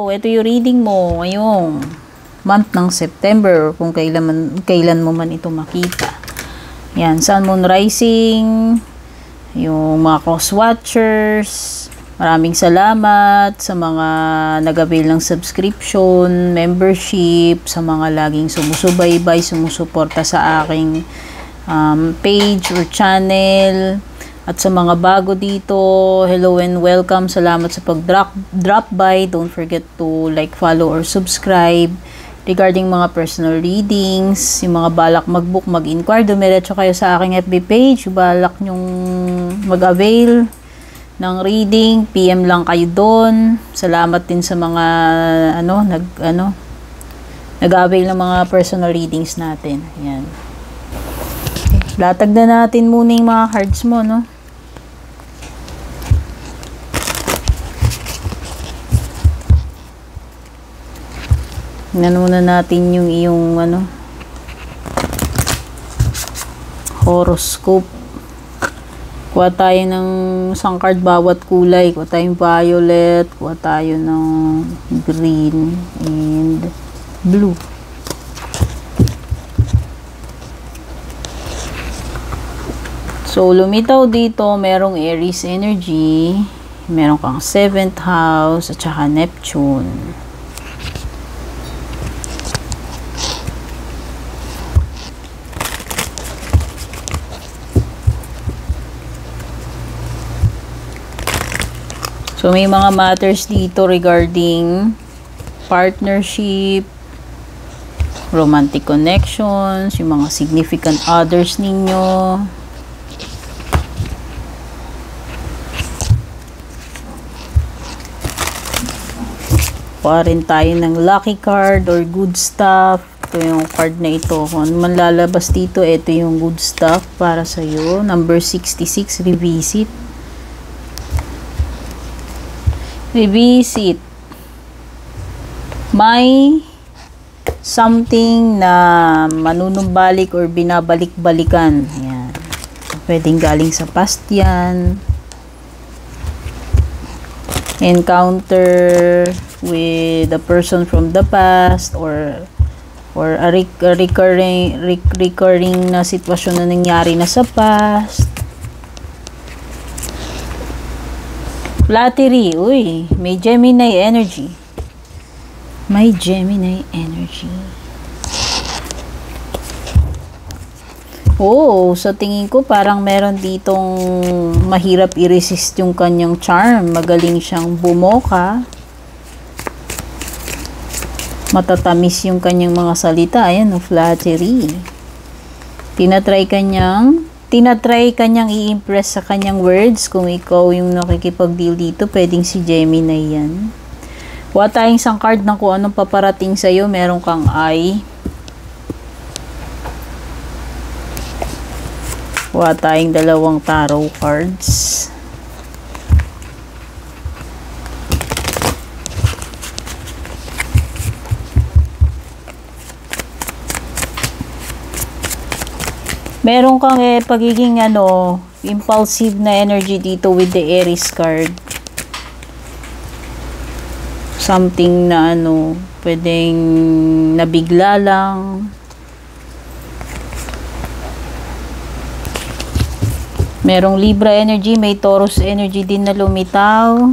So, ito yung reading mo ngayong month ng September, kung kailan mo man ito makita. Yan, Sun, Moon, Rising, yung mga cross-watchers. Maraming salamat sa mga nag-avail ng subscription, membership, sa mga laging sumusubaybay, sumusuporta sa aking page or channel. At sa mga bago dito, hello and welcome. Salamat sa pag-drop by. Don't forget to like, follow, or subscribe. Regarding mga personal readings, yung mga balak mag-book, mag-inquire, dumiretso kayo sa aking FB page. Balak nyong mag-avail ng reading, PM lang kayo doon. Salamat din sa mga nag-avail ng mga personal readings natin. Ayan. Okay. Latag na natin muna yung mga cards mo, no? Tingnan muna natin yung iyong horoscope. Kuha tayo ng isang card bawat kulay. Kuha tayong violet, kuha tayo ng green and blue. So, lumitaw dito, merong Aries energy, meron kang 7th house, at saka Neptune. So, may mga matters dito regarding partnership, romantic connections, yung mga significant others ninyo. Kuha rin tayo ng lucky card or good stuff. Ito yung card na ito. Kung ano man lalabas dito, ito yung good stuff para sa'yo. Number 66, revisit. Revisit. May something na manunumbalik or binabalik-balikan. Ayan. Pwedeng galing sa past yan. Encounter with a person from the past or a recurring na sitwasyon na nangyari na sa past. Flattery. Uy, may Gemini energy. May Gemini energy. Oo, sa tingin ko parang meron ditong mahirap i-resist yung kanyang charm. Magaling siyang bumoka. Matatamis yung kanyang mga salita. Ayan, no, flattery. Tinatry kanyang i-impress sa kanyang words. Kung ikaw yung nakikipag-deal dito, pwedeng si Gemini yan. Kuha tayong isang card ng kung anong paparating sa'yo. Meron kang eye. Kuha tayong dalawang tarot cards. Meron kang pagiging impulsive na energy dito with the Aries card. Something na pwedeng nabigla lang. Merong Libra energy, may Taurus energy din na lumitaw.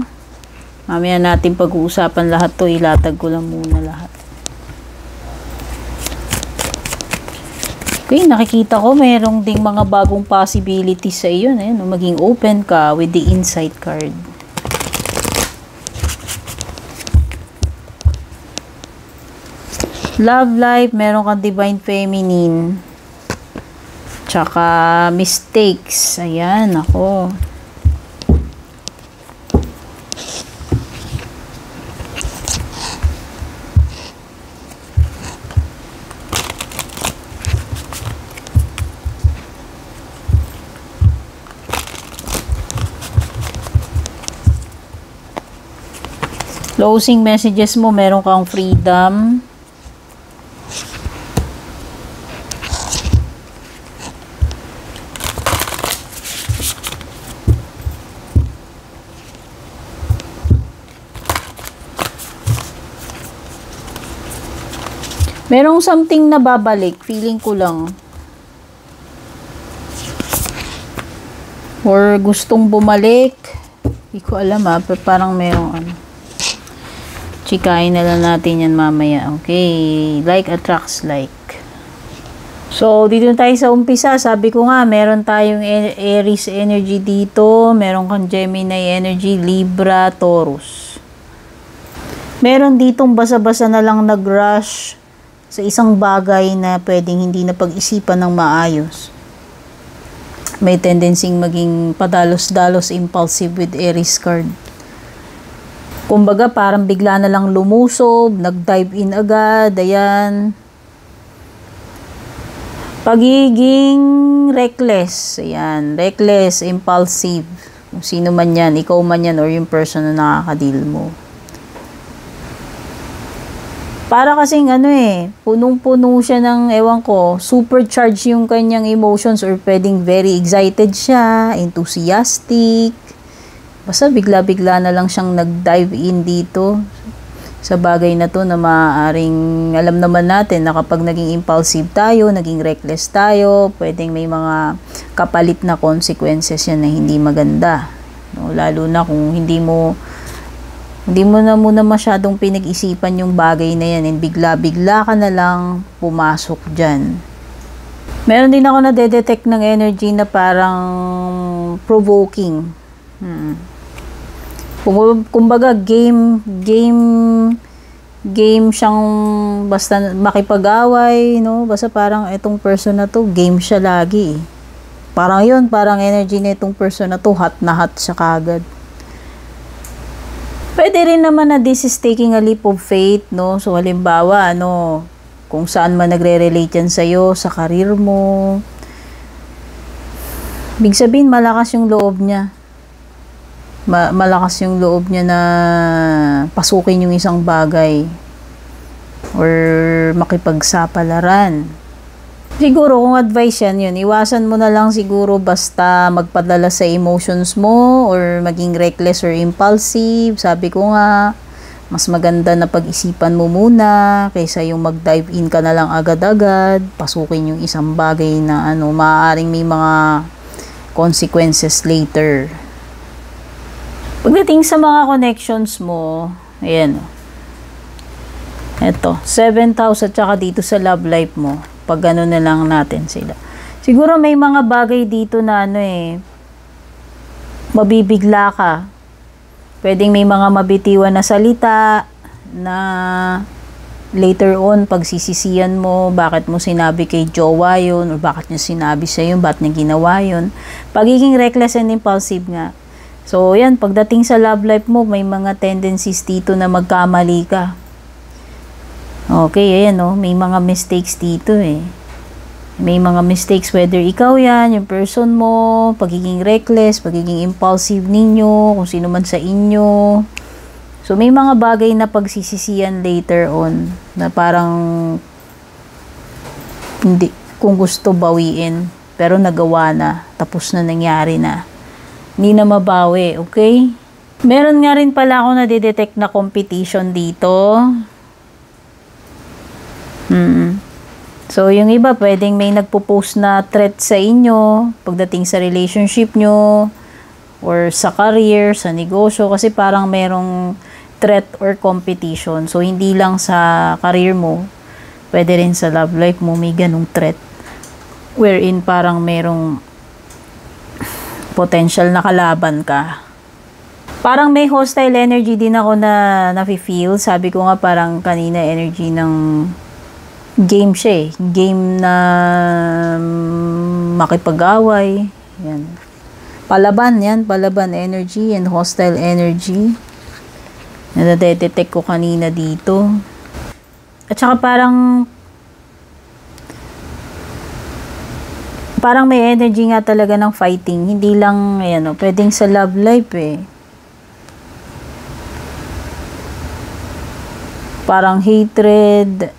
Mamaya natin pag-uusapan lahat to, ilatag ko lang muna lahat. Okay, nakikita ko merong ding mga bagong possibilities sa iyo. Ayan, maging open ka with the insight card. Love life, meron kang divine feminine. Tsaka mistakes. Ayan, ako. Closing messages mo, meron kang freedom. Merong something na babalik. Feeling ko lang. Or gustong bumalik. Hindi ko alam parang merong ano. Chikain na lang natin yan mamaya. Okay. Like attracts like. So, dito tayo sa umpisa. Sabi ko nga, meron tayong Aries energy dito. Meron kang Gemini energy, Libra, Taurus. Meron ditong basa-basa na lang nag-rush sa isang bagay na pwedeng hindi na pag-isipan ng maayos. May tendency maging padalos-dalos impulsive with Aries card. Kumbaga, parang bigla na lang lumusob, nag-dive in agad, ayan. Pagiging reckless, ayan, reckless, impulsive. Kung sino man yan, ikaw man yan, or yung person na nakakadeal mo. Para kasing punong-puno siya ng, ewan ko, supercharged yung kanyang emotions or pwedeng very excited siya, enthusiastic. Basta bigla-bigla na lang siyang nag-dive in dito sa bagay na to na maaaring alam naman natin na kapag naging impulsive tayo, naging reckless tayo, pwedeng may mga kapalit na consequences yan na hindi maganda. No? Lalo na kung hindi mo na muna masyadong pinag-isipan yung bagay na yan and bigla-bigla ka na lang pumasok dyan. Meron din ako na-detect ng energy na parang provoking. Kumbaga game siyang basta makipag-away, no? Basta parang itong person na to, game siya lagi. Parang energy na itong person na to, hot na hot siya kagad. Pwede rin naman na this is taking a leap of faith, no? So, halimbawa, kung saan man nagre-relate yan sa'yo, sa karir mo. Big sabihin, malakas yung loob niya. Malakas yung loob niya na pasukin yung isang bagay. Or makipagsapalaran. Siguro, kung advice yan, iwasan mo na lang siguro basta magpadala sa emotions mo or maging reckless or impulsive. Sabi ko nga, mas maganda na pag-isipan mo muna kaysa yung mag-dive in ka na lang agad-agad, pasukin yung isang bagay na maaaring may mga consequences later. Pagdating sa mga connections mo, ayan, eto, 7th house at saka dito sa love life mo. Pag gano'n na lang natin sila. Siguro may mga bagay dito na mabibigla ka. Pwedeng may mga mabitiwan na salita na later on pagsisisihan mo, bakit mo sinabi kay jowa yun, or bakit niya sinabi sa yun, bakit niya ginawa yun. Pagiging reckless and impulsive nga. So, yan, pagdating sa love life mo, may mga tendencies dito na magkamali ka. Okay, ayan may mga mistakes dito May mga mistakes whether ikaw yan, yung person mo, pagiging reckless, pagiging impulsive ninyo, kung sino man sa inyo. So, may mga bagay na pagsisisihan later on na parang hindi, kung gusto bawiin, pero nagawa na, tapos na nangyari na. Hindi na mabawi, okay? Meron nga rin pala ako na-detect na competition dito. So, yung iba, pwedeng may nagpo-post na threat sa inyo pagdating sa relationship nyo or sa career, sa negosyo, kasi parang merong threat or competition. So, hindi lang sa career mo, pwede rin sa love life mo may ganong threat wherein parang merong potential na kalaban ka. Parang may hostile energy din ako na nafe-feel. Sabi ko nga parang kanina energy ng game siya Game na makipag-away. Yan. Palaban energy and hostile energy. Nadedetect ko kanina dito. At saka parang may energy nga talaga ng fighting. Hindi lang, pwedeng sa love life Parang hatred,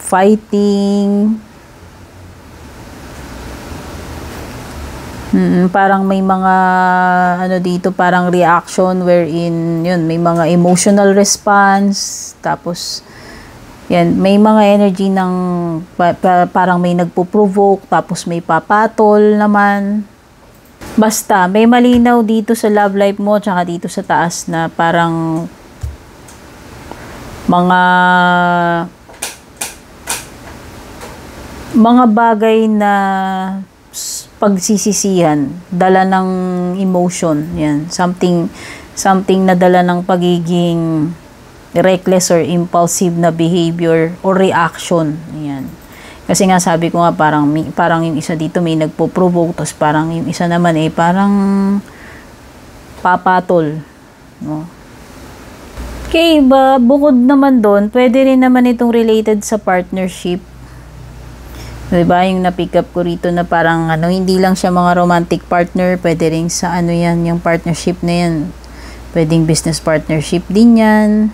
fighting. Parang may mga dito, parang reaction wherein may mga emotional response, tapos Yan, may mga energy ng parang may nagpo-provoke, tapos may papatol naman. Basta, may malinaw dito sa love life mo, tsaka dito sa taas na parang mga bagay na pagsisisihan, dala ng emotion, yan, something na dala ng pagiging reckless or impulsive na behavior or reaction, yan. Kasi nga sabi ko nga parang yung isa dito may nagpo-provoke, tapos parang yung isa naman parang papatol, no? Okay, bukod naman doon, pwede rin naman itong related sa partnership. Diba, yung na-pick up ko rito na parang hindi lang siya mga romantic partner, pwede rin sa yan, yung partnership na yan. Pwedeng business partnership din yan.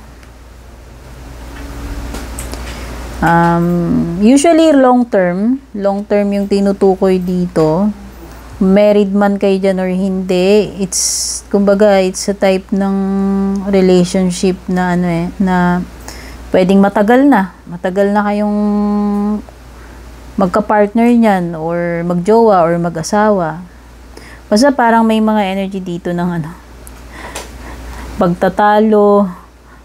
Usually long term yung tinutukoy dito. Married man kayo dyan or hindi, kumbaga, it's a type ng relationship na na pwedeng matagal na kayong magka-partner niyan, or magjowa, or mag-asawa. Basta parang may mga energy dito ng pagtatalo,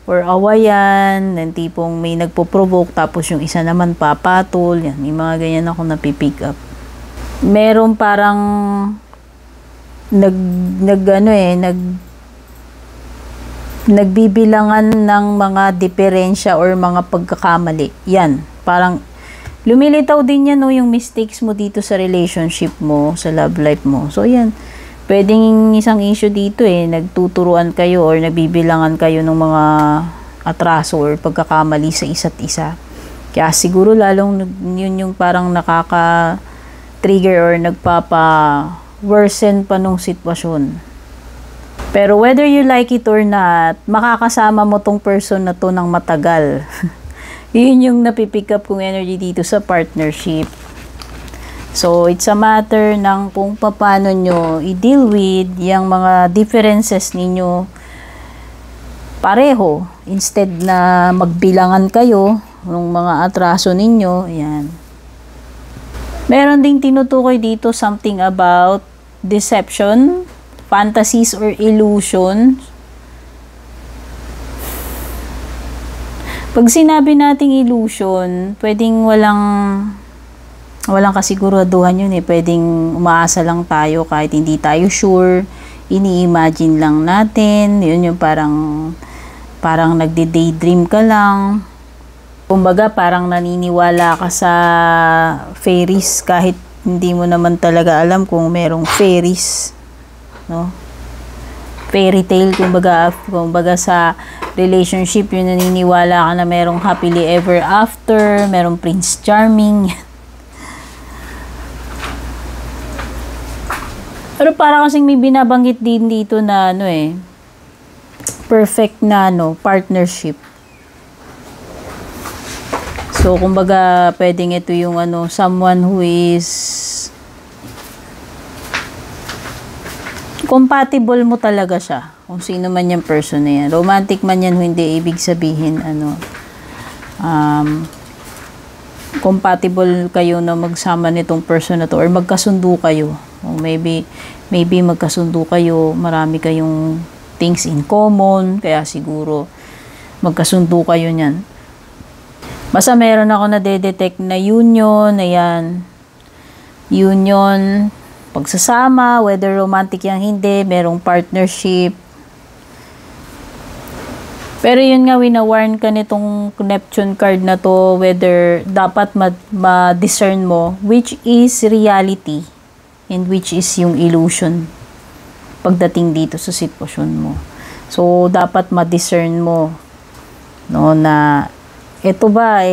or awayan, ng tipong may nagpo-provoke, tapos yung isa naman papatol, yan, may mga ganyan ako napipick up. Meron parang nagbibilangan ng mga diferensya or mga pagkakamali. Yan, parang lumilitaw din yan, no, yung mistakes mo dito sa relationship mo, sa love life mo. So yan, pwedeng isang issue dito nagtuturuan kayo or nagbibilangan kayo ng mga atraso or pagkakamali sa isa't isa. Kaya siguro lalong yun yung parang nakaka-trigger or nagpapa-worsen pa nung sitwasyon. Pero whether you like it or not, makakasama mo tong person na to ng matagal. Yun yung napipick up kong energy dito sa partnership. So, it's a matter ng kung paano nyo i-deal with yung mga differences ninyo pareho. Instead na magbilangan kayo ng mga atraso ninyo, ayan. Meron ding tinutukoy dito something about deception, fantasies or illusions. Pag sinabi nating illusion, pwedeng walang kasiguraduhan yun pwedeng umaasa lang tayo kahit hindi tayo sure, ini-imagine lang natin, yun yung parang nagde-daydream ka lang. Kumbaga parang naniniwala ka sa fairies kahit hindi mo naman talaga alam kung merong fairies, no? Fairy tale, kumbaga sa relationship yun, naniniwala ka na merong happily ever after, merong Prince Charming. Pero para kasing may binabanggit din dito na perfect na partnership. So kumbaga pwedeng ito yung someone who is compatible mo talaga siya. Kung sino man yung person na yan. Romantic man yan, hindi ibig sabihin compatible kayo na magsama nitong person na to or magkasundo kayo. O maybe magkasundo kayo, marami kayong things in common, kaya siguro magkasundo kayo niyan. Basta meron ako na-detect na union, ayan. Union, pagsasama, whether romantic yang hindi, merong partnership. Pero yun nga, wina-warn ka nitong Neptune card na to, whether dapat ma-discern mo which is reality and which is yung illusion pagdating dito sa sitwasyon mo. So, dapat ma-discern mo, no, na ito ba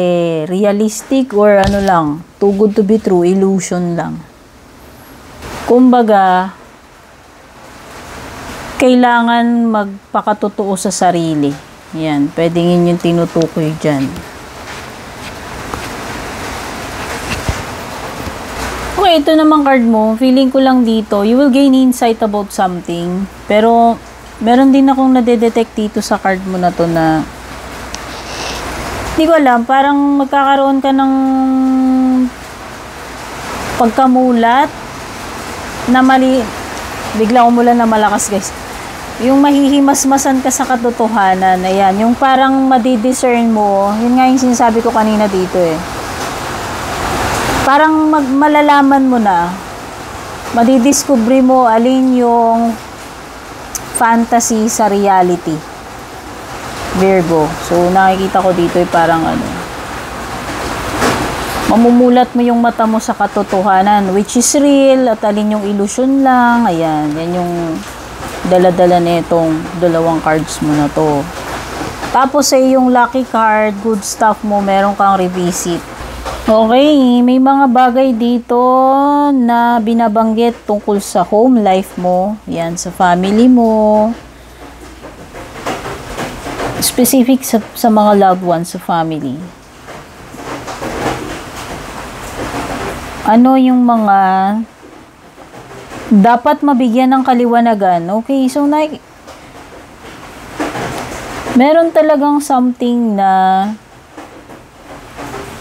realistic or lang, too good to be true, illusion lang. Kumbaga, kailangan magpakatotoo sa sarili. Yan, pwedeng yun yung tinutukoy dyan. Okay, ito naman card mo, feeling ko lang dito, you will gain insight about something. Pero, meron din akong nadedetect dito sa card mo na to na Hindi ko alam, parang magkakaroon ka ng pagkamulat na biglang umulan na malakas, guys. Yung mahihimasmasan ka sa katotohanan, ayan, yung parang madidiscern mo, yun nga yung sinasabi ko kanina dito eh. Parang malalaman mo na, madidiscover mo alin yung fantasy sa reality. Virgo. So, nakikita ko dito ay parang ano, mamumulat mo yung mata mo sa katotohanan, which is real, at alin yung illusion lang. Ayan, yan yung dala-dala nitong dalawang cards mo na to. Tapos ay yung lucky card, good stuff mo, meron kang revisit. Okay, may mga bagay dito na binabanggit tungkol sa home life mo, yan, sa family mo, specific sa mga loved ones sa family. Ano yung mga dapat mabigyan ng kaliwanagan? Okay, so meron talagang something na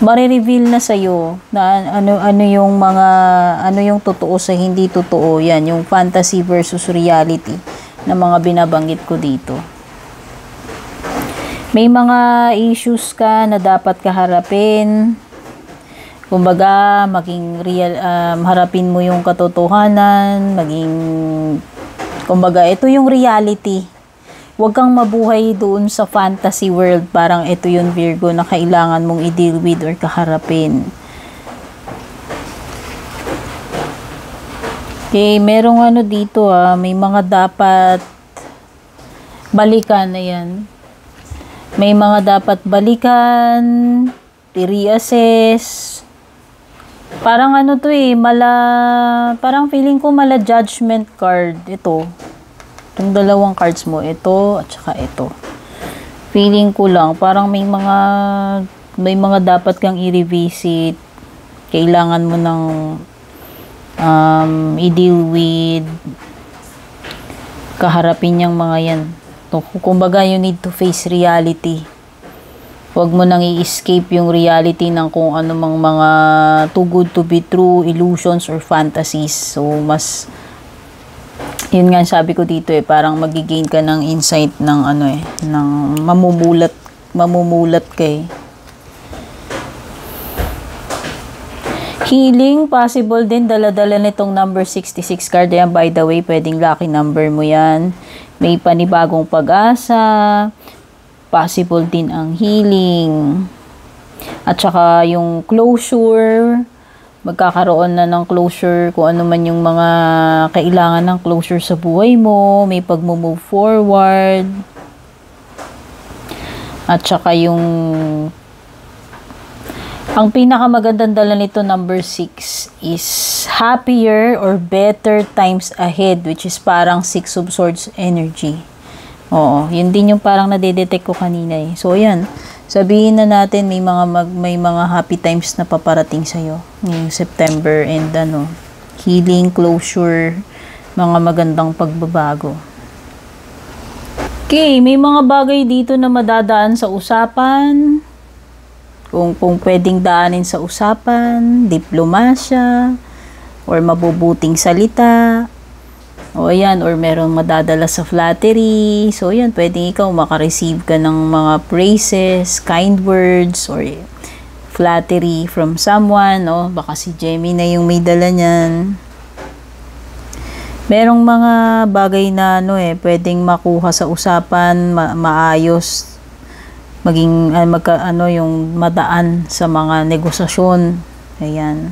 marireveal na sa'yo na ano yung totoo sa hindi totoo. Yan, yung fantasy versus reality na mga binabanggit ko dito. May mga issues ka na dapat kaharapin. Kumbaga, maging real, harapin mo yung katotohanan, kumbaga, ito yung reality. Huwag kang mabuhay doon sa fantasy world, parang ito yung Virgo na kailangan mong i-deal with or kaharapin. Okay, merong ano dito may mga dapat balikan, ayan. May mga dapat balikan, i-reassess. Parang ano to parang feeling ko mala judgment card ito. Itong dalawang cards mo, ito at saka ito. Feeling ko lang, parang may mga dapat kang i-revisit. Kailangan mo ng i-deal with, kaharapin yung mga yan. Kumbaga, you need to face reality. Huwag mo nang i-escape yung reality ng kung ano mang mga too good to be true, illusions or fantasies. So, yun nga sabi ko dito parang ka ng insight ng ng mamumulat kay. Healing, possible din, dala-dala nitong number 66 card. Yan, by the way, pwedeng lucky number mo yan. May panibagong pag-asa, possible din ang healing. At saka yung closure, magkakaroon na ng closure kung ano man yung mga kailangan ng closure sa buhay mo, may pag-move forward. At saka ang pinakamagandang dala nito, number 6, is happier or better times ahead, which is parang 6 of Swords energy. Oo, yun din yung parang nadedetect ko kanina So, yan. Sabihin na natin may mga happy times na paparating sa'yo ngayong September and healing, closure, mga magandang pagbabago. Okay, may mga bagay dito na madadaan sa usapan. Kung pwedeng daanin sa usapan, diplomasya, or mabubuting salita, o ayan, or merong madadala sa flattery. So, ayan, pwedeng ikaw makareceive ka ng mga praises, kind words, or flattery from someone, baka si Gemini yung may dala niyan. Merong mga bagay na pwedeng makuha sa usapan, maayos, maging yung madaan sa mga negosasyon. Ayan.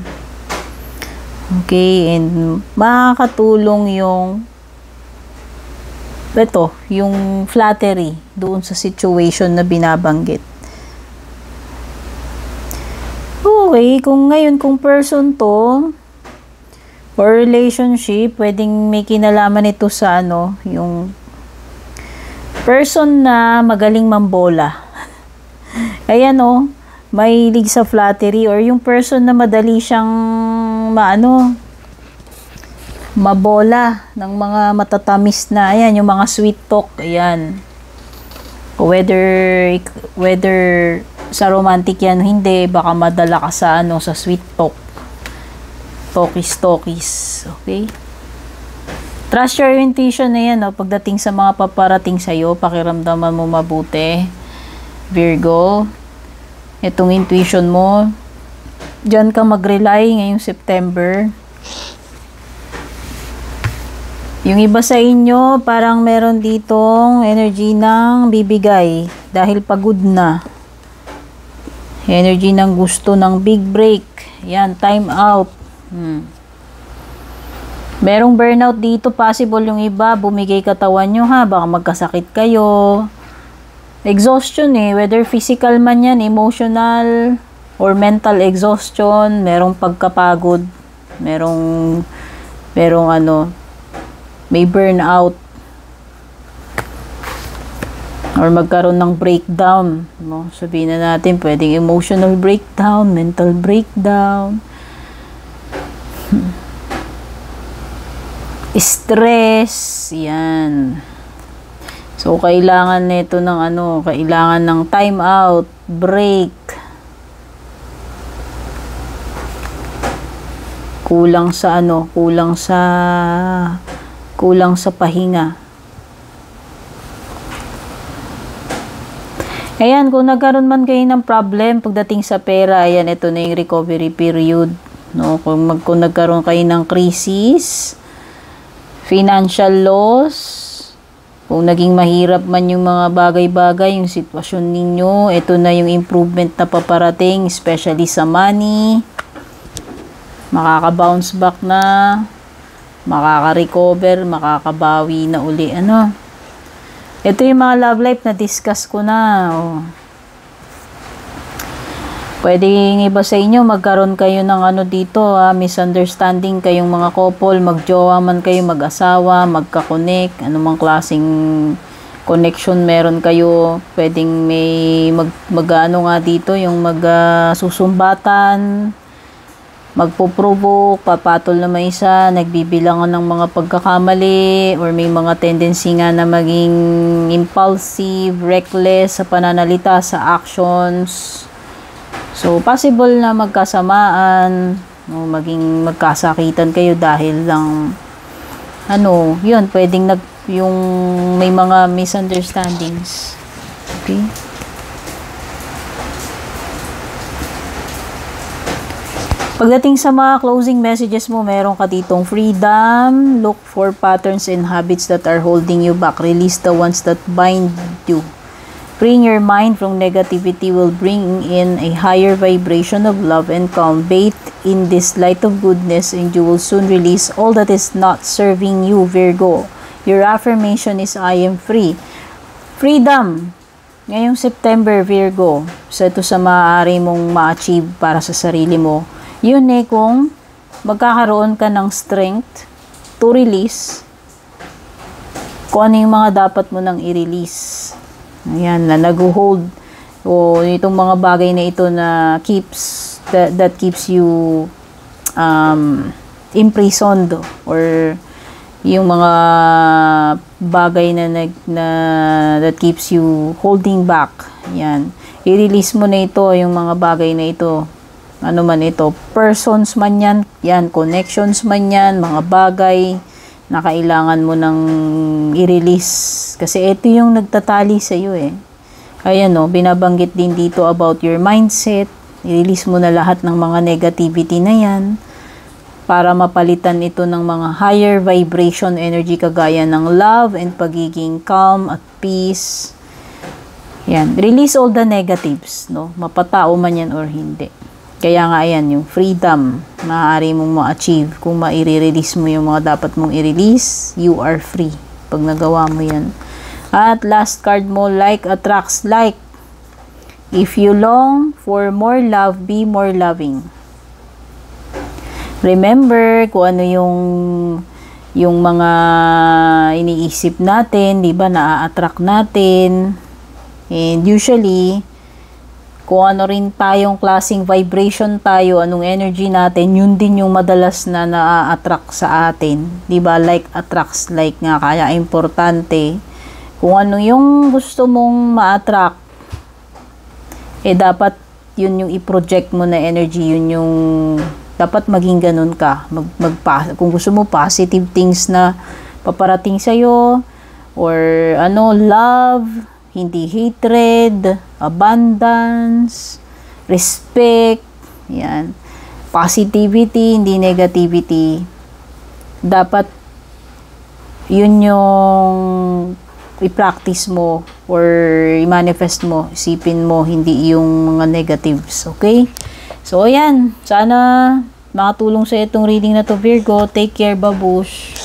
Okay, and makakatulong yung flattery doon sa situation na binabanggit. Okay, kung person to or relationship, pwedeng may kinalaman ito sa yung person na magaling mambola. Ayan mahilig sa flattery, or yung person na madali siyang mabola ng mga matatamis na, ayan, yung mga sweet talk, ayan. Whether sa romantic yan, hindi, baka madala ka sa ano, sa sweet talk. Talkies. Okay? Trust your intuition na yan, no? Pagdating sa mga paparating sa'yo, pakiramdaman mo mabuti. Virgo, itong intuition mo, dyan ka mag-rely ngayong September. Yung iba sa inyo, parang meron ditong energy ng bibigay dahil pagod na. Energy ng gusto ng big break. Yan, time out. Merong burnout dito, possible yung iba, bumigay katawan nyo ha, baka magkasakit kayo. Exhaustion whether physical man yan, emotional, or mental exhaustion, merong pagkapagod, merong ano, may burnout, or magkaroon ng breakdown, no? Sabihin na natin, pwedeng emotional breakdown, mental breakdown, stress, yan. So, kailangan nito ng ano, kailangan ng time out, break, kulang sa ano, kulang sa pahinga. Ayan, kung nagkaroon man kayo ng problem pagdating sa pera, ayan, ito na yung recovery period. No? Kung nagkaroon kayo ng crisis, financial loss, kung naging mahirap man yung mga bagay-bagay, yung sitwasyon ninyo, ito na yung improvement na paparating, especially sa money. Makaka-bounce back na, makaka-recover, makakabawi na uli. Ano? Ito yung mga love life na discuss ko na. Oh. Pwede yung iba sa inyo, magkaroon kayo ng ano dito, misunderstanding kayong mga couple, magjowa man kayo, mag-asawa, magka-connect, anumang klaseng connection meron kayo. Pwedeng may mag-ano nga dito, yung magsusumbatan, magpo-provoke, papatol na may isa, nagbibilangan ng mga pagkakamali, or may mga tendency nga na maging impulsive, reckless sa pananalita, sa actions. So, possible na magkasamaan, no, maging magkasakitan kayo dahil lang, ano, yun, pwedeng yung may mga misunderstandings. Okay? Pagdating sa mga closing messages mo, meron ka ditong freedom, look for patterns and habits that are holding you back, release the ones that bind you. Freeing your mind from negativity will bring in a higher vibration of love and calm. Bathe in this light of goodness and you will soon release all that is not serving you, Virgo. Your affirmation is, I am free. Freedom. Ngayong September, Virgo, ito sa maaari mong ma-achieve para sa sarili mo. Yun kung magkakaroon ka ng strength to release kung ano yung mga dapat mo nang i-release. Ayan, na nag-hold o itong mga bagay na ito na that keeps you imprisoned, or yung mga bagay that keeps you holding back. Ayan, i-release mo na ito, yung mga bagay na ito, ano man ito, persons man yan, connections man yan, mga bagay na kailangan mo nang i-release. Kasi ito yung nagtatali sa iyo Ayan binabanggit din dito about your mindset. I-release mo na lahat ng mga negativity na yan para mapalitan ito ng mga higher vibration energy kagaya ng love and pagiging calm at peace. Yan. Release all the negatives, mapatao man yan or hindi. Kaya nga ayan, yung freedom, maaari mong ma-achieve. Kung ma-release mo yung mga dapat mong i-release, you are free. Pag nagawa mo yan. At last card mo, like attracts like. If you long for more love, be more loving. Remember kung ano yung mga iniisip natin, di ba, na-attract natin. And usually, kung ano rin tayong klaseng vibration tayo, anong energy natin, yun din yung madalas na na-attract sa atin. Diba? Like attracts like nga. Kaya importante, kung ano yung gusto mong ma-attract, dapat yun yung i-project mo na energy, yun yung dapat maging ganun ka. Kung gusto mo positive things na paparating sa'yo, or love, hindi hatred, abundance, respect, yan. Positivity, hindi negativity. Dapat yun yung i-practice mo or i-manifest mo, isipin mo, hindi yung mga negatives, okay? So, ayan. Sana makatulong sa itong reading na to, Virgo. Take care, babush.